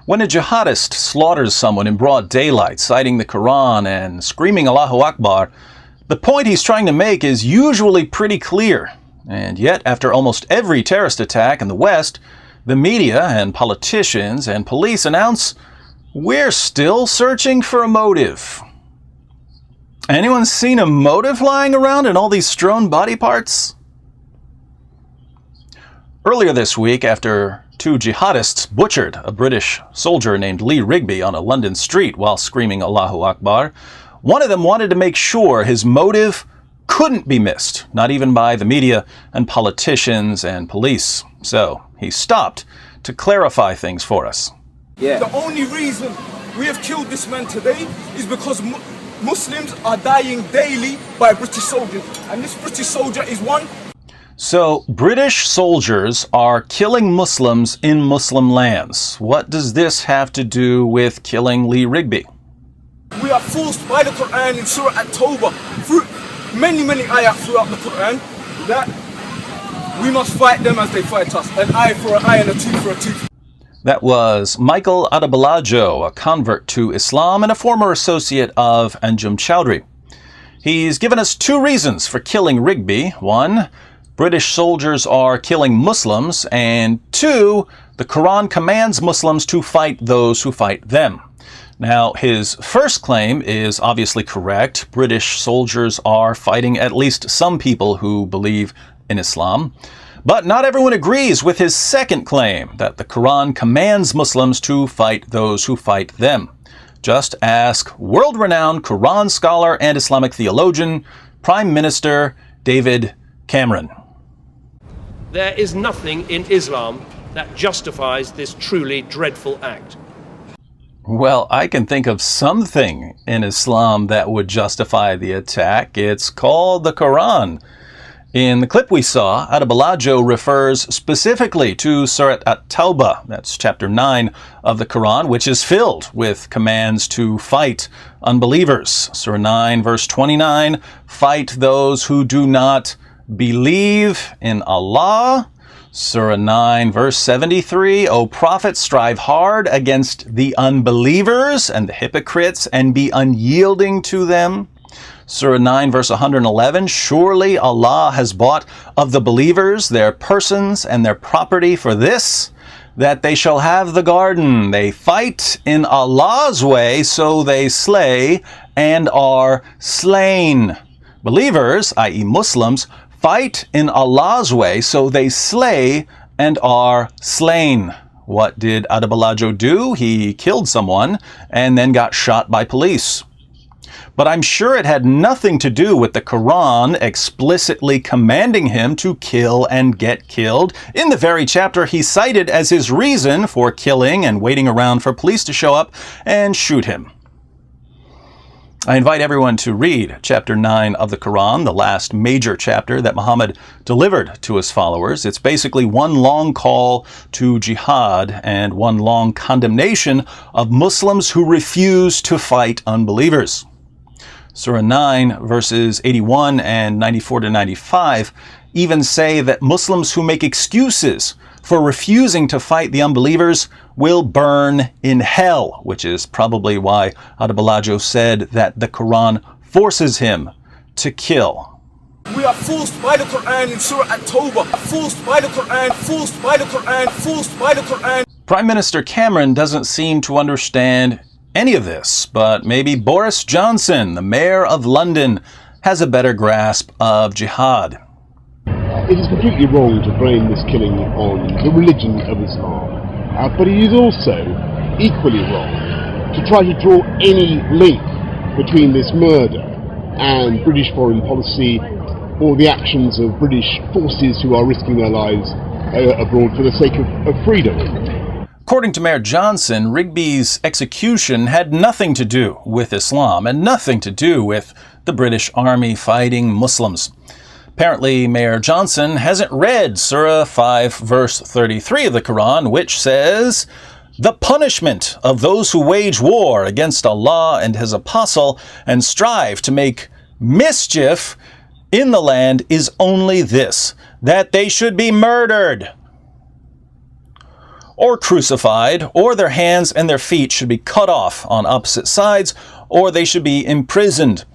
When a jihadist slaughters someone in broad daylight, citing the Quran and screaming Allahu Akbar, the point he's trying to make is usually pretty clear. And yet, after almost every terrorist attack in the West, the media and politicians and police announce, "We're still searching for a motive." Anyone seen a motive lying around in all these strewn body parts? Earlier this week, after two jihadists butchered a British soldier named Lee Rigby on a London street while screaming Allahu Akbar, one of them wanted to make sure his motive couldn't be missed, not even by the media and politicians and police. So he stopped to clarify things for us. The only reason we have killed this man today is because Muslims are dying daily by British soldiers, and this British soldier is one. So, British soldiers are killing Muslims in Muslim lands. What does this have to do with killing Lee Rigby? We are forced by the Quran in Surah At-Tawbah, through many ayat throughout the Quran, that we must fight them as they fight us. An eye for an eye and a tooth for a tooth. That was Michael Adebolajo, a convert to Islam and a former associate of Anjum Chowdhury. He's given us two reasons for killing Rigby. One, British soldiers are killing Muslims, and two, the Quran commands Muslims to fight those who fight them. Now, his first claim is obviously correct. British soldiers are fighting at least some people who believe in Islam. But not everyone agrees with his second claim, that the Quran commands Muslims to fight those who fight them. Just ask world-renowned Quran scholar and Islamic theologian, Prime Minister David Cameron. There is nothing in Islam that justifies this truly dreadful act. Well, I can think of something in Islam that would justify the attack. It's called the Quran. In the clip we saw, Adebolajo refers specifically to Surah At-Tawbah, that's chapter 9 of the Quran, which is filled with commands to fight unbelievers. Surah 9, verse 29, fight those who do not believe in Allah. Surah 9, verse 73, O Prophet, strive hard against the unbelievers and the hypocrites and be unyielding to them. Surah 9, verse 111, surely Allah has bought of the believers their persons and their property for this, that they shall have the garden. They fight in Allah's way, so they slay and are slain. Believers, i.e. Muslims, fight in Allah's way, so they slay and are slain. What did Adebolajo do? He killed someone and then got shot by police. But I'm sure it had nothing to do with the Quran explicitly commanding him to kill and get killed in the very chapter he cited as his reason for killing and waiting around for police to show up and shoot him. I invite everyone to read chapter 9 of the Quran, the last major chapter that Muhammad delivered to his followers. It's basically one long call to jihad and one long condemnation of Muslims who refuse to fight unbelievers. Surah 9, verses 81 and 94 to 95 even say that Muslims who make excuses for refusing to fight the unbelievers will burn in hell, which is probably why Adebolajo said that the Quran forces him to kill. We are forced by the Quran in Surah At-Tawbah. Forced by the Quran, forced by the Quran, forced by the Quran. Prime Minister Cameron doesn't seem to understand any of this, but maybe Boris Johnson, the mayor of London, has a better grasp of jihad. It is completely wrong to blame this killing on the religion of Islam, but it is also equally wrong to try to draw any link between this murder and British foreign policy or the actions of British forces who are risking their lives abroad for the sake of freedom. According to Mayor Johnson, Rigby's execution had nothing to do with Islam and nothing to do with the British Army fighting Muslims. Apparently, Mayor Johnson hasn't read Surah 5, verse 33 of the Quran, which says, "The punishment of those who wage war against Allah and His Apostle and strive to make mischief in the land is only this, that they should be murdered." or crucified, or their hands and their feet should be cut off on opposite sides, or they should be imprisoned.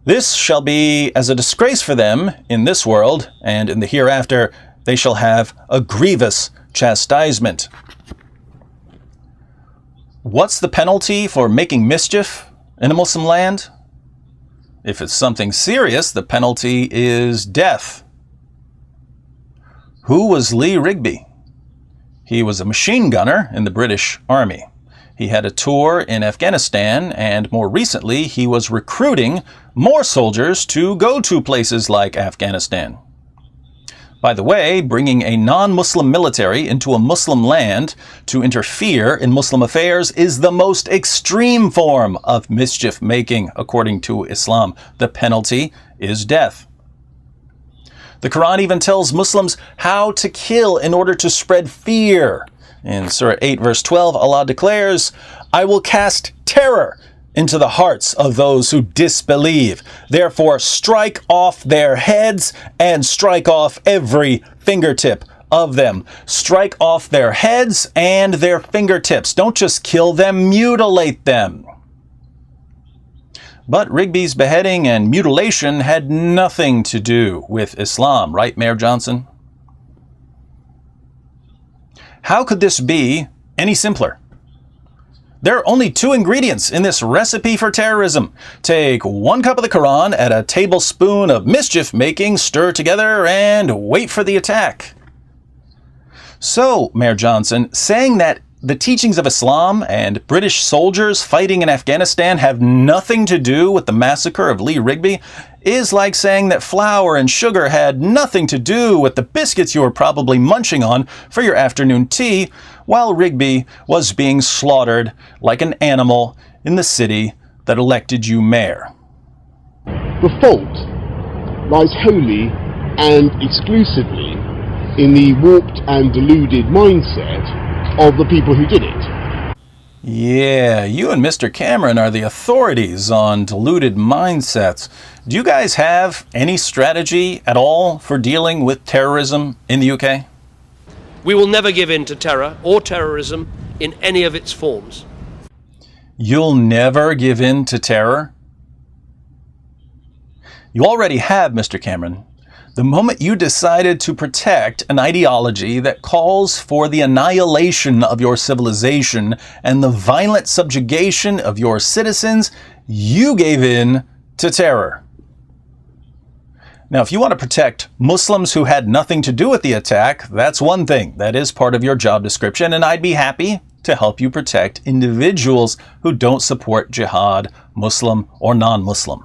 This shall be as a disgrace for them in this world, and in the hereafter they shall have a grievous chastisement. What's the penalty for making mischief in a Muslim land? If it's something serious, the penalty is death. Who was Lee Rigby? He was a machine gunner in the British Army. He had a tour in Afghanistan, and more recently he was recruiting more soldiers to go to places like Afghanistan. By the way, bringing a non-Muslim military into a Muslim land to interfere in Muslim affairs is the most extreme form of mischief making, according to Islam. The penalty is death. The Quran even tells Muslims how to kill in order to spread fear. In Surah 8, verse 12, Allah declares, "I will cast terror into the hearts of those who disbelieve. Therefore, strike off their heads and strike off every fingertip of them." Strike off their heads and their fingertips. Don't just kill them, mutilate them. But Rigby's beheading and mutilation had nothing to do with Islam, right, Mayor Johnson? How could this be any simpler? There are only 2 ingredients in this recipe for terrorism. Take 1 cup of the Quran, add a tablespoon of mischief making, stir together, and wait for the attack. So, Mayor Johnson, saying that the teachings of Islam and British soldiers fighting in Afghanistan have nothing to do with the massacre of Lee Rigby is like saying that flour and sugar had nothing to do with the biscuits you were probably munching on for your afternoon tea while Rigby was being slaughtered like an animal in the city that elected you mayor. The fault lies wholly and exclusively in the warped and deluded mindset of the people who did it. Yeah, you and Mr. Cameron are the authorities on deluded mindsets. Do you guys have any strategy at all for dealing with terrorism in the UK? We will never give in to terror or terrorism in any of its forms. You'll never give in to terror? You already have, Mr. Cameron. The moment you decided to protect an ideology that calls for the annihilation of your civilization and the violent subjugation of your citizens, you gave in to terror. Now, if you want to protect Muslims who had nothing to do with the attack, that's one thing. That is part of your job description, and I'd be happy to help you protect individuals who don't support jihad, Muslim or non-Muslim.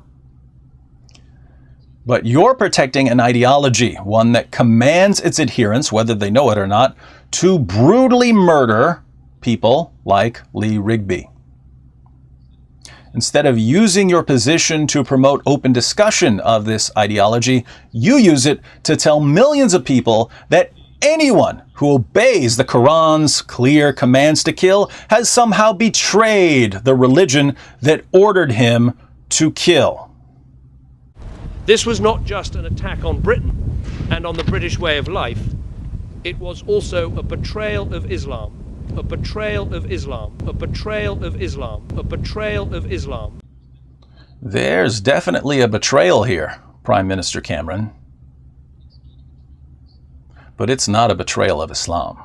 But you're protecting an ideology, one that commands its adherents, whether they know it or not, to brutally murder people like Lee Rigby. Instead of using your position to promote open discussion of this ideology, you use it to tell millions of people that anyone who obeys the Quran's clear commands to kill has somehow betrayed the religion that ordered him to kill. This was not just an attack on Britain and on the British way of life. It was also a betrayal of Islam, a betrayal of Islam, a betrayal of Islam, a betrayal of Islam. There's definitely a betrayal here, Prime Minister Cameron. But it's not a betrayal of Islam.